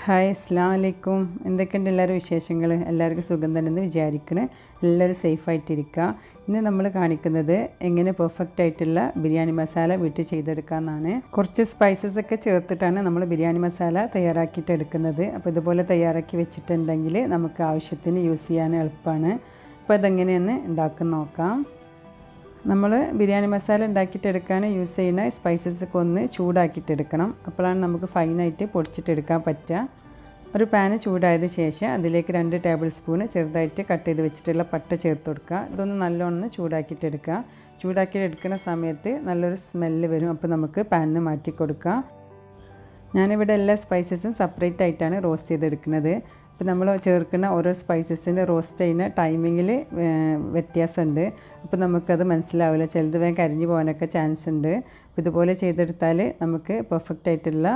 Hi അസ്സലാമു അലൈക്കും. എന്തൊക്കെയുണ്ട് എല്ലാവരും വിശേഷങ്ങൾ? എല്ലാവർക്കും സുഖം തന്നെ എന്ന് വിചാരിക്കണേ. എല്ലാവരും സേഫായിട്ടിരിക്കുക. ഇന്ന് നമ്മൾ കാണിക്കുന്നത് എങ്ങനെ പെർഫെക്റ്റ് ആയിട്ടുള്ള ബിരിയാണി മസാല വീട്ടിൽ ചെയ്തെടുക്കാമെന്നാണ്. കുറച്ച് സ്പൈസസ് ഒക്കെ ചേർത്തിട്ടാണ് നമ്മൾ ബിരിയാണി മസാല തയ്യാറാക്കിയിട്ട് എടുക്കുന്നത്. അപ്പോൾ ഇതുപോലെ തയ്യാറാക്കി വെച്ചിട്ടുണ്ടെങ്കിൽ നമുക്ക് ആവശ്യത്തിന് യൂസ് ചെയ്യാൻ എളുപ്പമാണ്. അപ്പോൾ ഇതെങ്ങനെയെന്ന് ഉണ്ടാക്കി നോക്കാം. നമ്മൾ ബിരിയാണി മസാല ഉണ്ടാക്കിയിട്ടെടുക്കാൻ യൂസ് ചെയ്യുന്ന സ്പൈസസൊക്കെ ഒന്ന് ചൂടാക്കിയിട്ടെടുക്കണം. അപ്പോഴാണ് നമുക്ക് ഫൈനായിട്ട് പൊടിച്ചിട്ടെടുക്കാൻ പറ്റുക. ഒരു പാന് ചൂടായതിനു ശേഷം അതിലേക്ക് 2 ടേബിൾ സ്പൂൺ ചെറുതായിട്ട് കട്ട് ചെയ്ത് വെച്ചിട്ടുള്ള പട്ട ചേർത്ത് കൊടുക്കുക. ഇതൊന്ന് നല്ലോണം ചൂടാക്കിയിട്ടെടുക്കുക. ചൂടാക്കിയിട്ടെടുക്കുന്ന സമയത്ത് നല്ലൊരു സ്മെല്ല് വരും. അപ്പോൾ നമുക്ക് പാനിന് മാറ്റി കൊടുക്കാം. ഞാനിവിടെ എല്ലാ സ്പൈസസും സെപ്പറേറ്റ് ആയിട്ടാണ് റോസ്റ്റ് ചെയ്തെടുക്കുന്നത്. അപ്പോൾ നമ്മൾ ചേർക്കുന്ന ഓരോ സ്പൈസസിൻ്റെ റോസ്റ്റ് ചെയ്യുന്ന ടൈമിങ്ങിൽ വ്യത്യാസമുണ്ട്. അപ്പോൾ നമുക്കത് മനസ്സിലാവില്ല. ചിലത് വേഗം കരിഞ്ഞു പോകാനൊക്കെ ചാൻസ് ഉണ്ട്. അപ്പോൾ ഇതുപോലെ ചെയ്തെടുത്താൽ നമുക്ക് പെർഫെക്റ്റ് ആയിട്ടുള്ള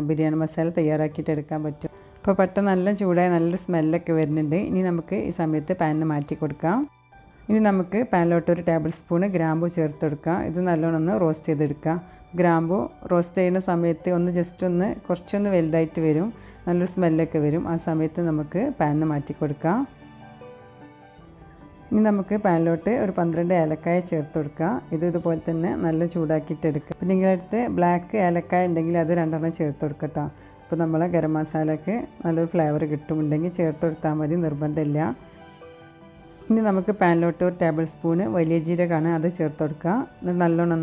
ബിരിയാണി മസാല തയ്യാറാക്കിയിട്ട് എടുക്കാൻ പറ്റും. അപ്പോൾ പെട്ടെന്ന് നല്ല ചൂടായ നല്ലൊരു സ്മെല്ലൊക്കെ വരുന്നുണ്ട്. ഇനി നമുക്ക് ഈ സമയത്ത് പാനിന് മാറ്റി കൊടുക്കാം. ഇനി നമുക്ക് പാനിലോട്ട് 1 ടേബിൾ സ്പൂൺ ഗ്രാമ്പു ചേർത്ത് കൊടുക്കാം. ഇത് നല്ലോണം റോസ്റ്റ് ചെയ്തെടുക്കാം. ഗ്രാമ്പു റോസ്റ്റ് ചെയ്യുന്ന സമയത്ത് ഒന്ന് കുറച്ചൊന്ന് വലുതായിട്ട് വരും. നല്ലൊരു സ്മെല്ലൊക്കെ വരും. ആ സമയത്ത് നമുക്ക് പാനിന് മാറ്റി കൊടുക്കാം. ഇനി നമുക്ക് പാനിലോട്ട് ഒരു 12 ഏലക്കായ ചേർത്ത് കൊടുക്കാം. ഇതുപോലെ തന്നെ നല്ല ചൂടാക്കിയിട്ടെടുക്കുക. അപ്പോൾ നിങ്ങളുടെ അടുത്ത് ബ്ലാക്ക് ഏലക്കായ ഉണ്ടെങ്കിൽ അത് 2 ചേർത്ത് കൊടുക്കട്ടോ. അപ്പോൾ നമ്മളെ ഗരം മസാലയ്ക്ക് നല്ലൊരു ഫ്ലേവർ കിട്ടുമുണ്ടെങ്കിൽ ചേർത്ത് കൊടുത്താൽ മതി, നിർബന്ധമില്ല. ഇനി നമുക്ക് പാനിലോട്ട് 1 ടേബിൾ സ്പൂൺ വലിയ ജീരകമാണ്, അത് ചേർത്ത് കൊടുക്കുക. ഇത് നല്ലോണം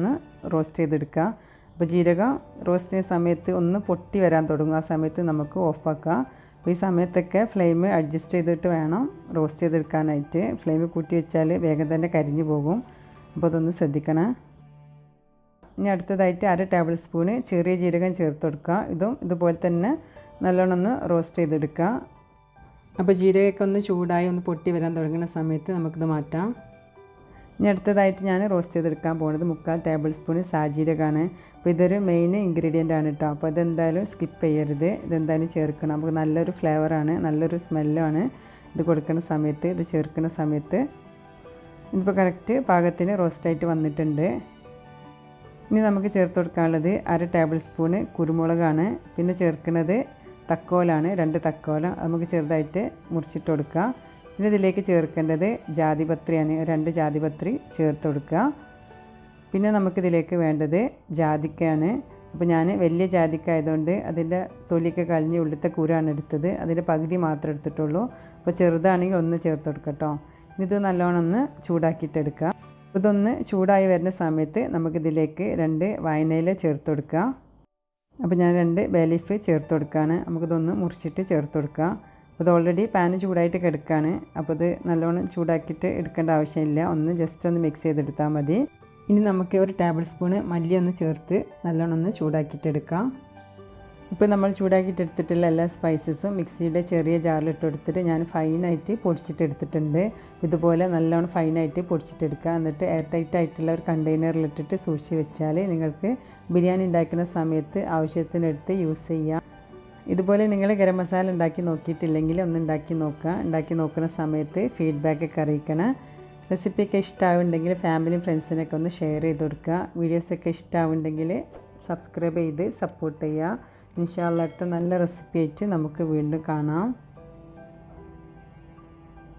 റോസ്റ്റ് ചെയ്തെടുക്കുക. അപ്പോൾ ജീരകം റോസ്റ്റ് ചെയ്യുന്ന സമയത്ത് ഒന്ന് പൊട്ടി വരാൻ തുടങ്ങും. ആ സമയത്ത് നമുക്ക് ഓഫാക്കാം. അപ്പോൾ ഈ സമയത്തൊക്കെ ഫ്ലെയിം അഡ്ജസ്റ്റ് ചെയ്തിട്ട് വേണം റോസ്റ്റ് ചെയ്തെടുക്കാനായിട്ട്. ഫ്ലെയിം കൂട്ടി വെച്ചാൽ വേഗം തന്നെ കരിഞ്ഞു പോകും. അപ്പോൾ അതൊന്ന് ശ്രദ്ധിക്കണം. ഇനി അടുത്തതായിട്ട് 1/2 ടേബിൾ സ്പൂൺ ചെറിയ ജീരകം ചേർത്ത് കൊടുക്കുക. ഇതുപോലെ തന്നെ നല്ലോണം റോസ്റ്റ് ചെയ്തെടുക്കുക. അപ്പോൾ ജീരകമൊക്കെ ഒന്ന് ചൂടായി ഒന്ന് പൊട്ടി വരാൻ തുടങ്ങുന്ന സമയത്ത് നമുക്കിത് മാറ്റാം. ഇനി അടുത്തതായിട്ട് ഞാൻ റോസ്റ്റ് ചെയ്തെടുക്കാൻ പോകുന്നത് 3/4 ടേബിൾ സ്പൂൺ സാജീരകമാണ്. അപ്പോൾ ഇതൊരു മെയിൻ ഇൻഗ്രീഡിയൻ്റ് ആണ് കേട്ടോ. അപ്പോൾ ഇതെന്തായാലും സ്കിപ്പ് ചെയ്യരുത്, ഇതെന്തായാലും ചേർക്കണം. അപ്പോൾ നല്ലൊരു ഫ്ലേവറാണ്, നല്ലൊരു സ്മെല്ലാണ് ഇത് കൊടുക്കുന്ന സമയത്ത്, ഇത് ചേർക്കുന്ന സമയത്ത്. ഇതിപ്പോൾ കറക്റ്റ് പാകത്തിന് റോസ്റ്റായിട്ട് വന്നിട്ടുണ്ട്. ഇനി നമുക്ക് ചേർത്ത് കൊടുക്കാനുള്ളത് 1/2 ടേബിൾ സ്പൂൺ കുരുമുളകാണ്. പിന്നെ ചേർക്കുന്നത് തക്കോലാണ്, 2 തക്കോല നമുക്ക് ചെറുതായിട്ട് മുറിച്ചിട്ട് കൊടുക്കുക. പിന്നെ ഇതിലേക്ക് ചേർക്കേണ്ടത് ജാതിപത്രിയാണ്, 2 ജാതിപത്രി ചേർത്ത് കൊടുക്കുക. പിന്നെ നമുക്കിതിലേക്ക് വേണ്ടത് ജാതിക്കയാണ്. അപ്പോൾ ഞാൻ വലിയ ജാതിക്ക ആയതുകൊണ്ട് അതിൻ്റെ തൊലിയൊക്കെ കളഞ്ഞ് ഉള്ളിലത്തെ കുരാണ് എടുത്തത്. അതിൻ്റെ പകുതി മാത്രമേ എടുത്തിട്ടുള്ളൂ. അപ്പോൾ ചെറുതാണെങ്കിൽ 1 ചേർത്ത് കൊടുക്കട്ടോ. ഇത് നല്ലോണം ചൂടാക്കിയിട്ടെടുക്കുക. ഇതൊന്ന് ചൂടായി വരുന്ന സമയത്ത് നമുക്കിതിലേക്ക് 2 വായനയില ചേർത്ത് കൊടുക്കുക. അപ്പോൾ ഞാൻ 2 ബേ ലീഫ് ചേർത്ത് കൊടുക്കുകയാണ്. നമുക്കിതൊന്ന് മുറിച്ചിട്ട് ചേർത്ത് കൊടുക്കുക. അപ്പോൾ ഇത് ഓൾറെഡി പാന് ചൂടായിട്ട് കിടക്കുകയാണ്. അപ്പോൾ ഇത് നല്ലോണം ചൂടാക്കിയിട്ട് എടുക്കേണ്ട ആവശ്യമില്ല. ജസ്റ്റ് ഒന്ന് മിക്സ് ചെയ്തെടുത്താൽ മതി. ഇനി നമുക്ക് 1 ടേബിൾ സ്പൂൺ മല്ലി ചേർത്ത് നല്ലോണം ചൂടാക്കിയിട്ട് എടുക്കാം. ഇപ്പോൾ നമ്മൾ ചൂടാക്കിയിട്ടെടുത്തിട്ടുള്ള എല്ലാ സ്പൈസസും മിക്സിയുടെ ചെറിയ ജാറിലിട്ട് കൊടുത്തിട്ട് ഞാൻ ഫൈനായിട്ട് പൊടിച്ചിട്ടെടുത്തിട്ടുണ്ട്. ഇതുപോലെ നല്ലോണം ഫൈനായിട്ട് പൊടിച്ചിട്ടെടുക്കുക. എന്നിട്ട് എയർ ടൈറ്റ് ആയിട്ടുള്ള ഒരു കണ്ടെയ്നറിലിട്ടിട്ട് സൂക്ഷിച്ച് വെച്ചാൽ നിങ്ങൾക്ക് ബിരിയാണി ഉണ്ടാക്കുന്ന സമയത്ത് ആവശ്യത്തിനെടുത്ത് യൂസ് ചെയ്യാം. ഇതുപോലെ നിങ്ങൾ ഗരം മസാല ഉണ്ടാക്കി നോക്കിയിട്ടില്ലെങ്കിൽ ഒന്ന് ഉണ്ടാക്കി നോക്കുക. ഉണ്ടാക്കി നോക്കുന്ന സമയത്ത് ഫീഡ്ബാക്കൊക്കെ അറിയിക്കണം. റെസിപ്പിയൊക്കെ ഇഷ്ടമാവുണ്ടെങ്കിൽ ഫാമിലിയും ഫ്രണ്ട്സിനൊക്കെ ഒന്ന് ഷെയർ ചെയ്ത് കൊടുക്കുക. വീഡിയോസൊക്കെ ഇഷ്ടമാവുണ്ടെങ്കിൽ സബ്സ്ക്രൈബ് ചെയ്ത് സപ്പോർട്ട് ചെയ്യുക. ഇൻഷാ അല്ലാഹ് അടുത്ത നല്ല റെസിപ്പി ആയിട്ട് നമുക്ക് വീണ്ടും കാണാം.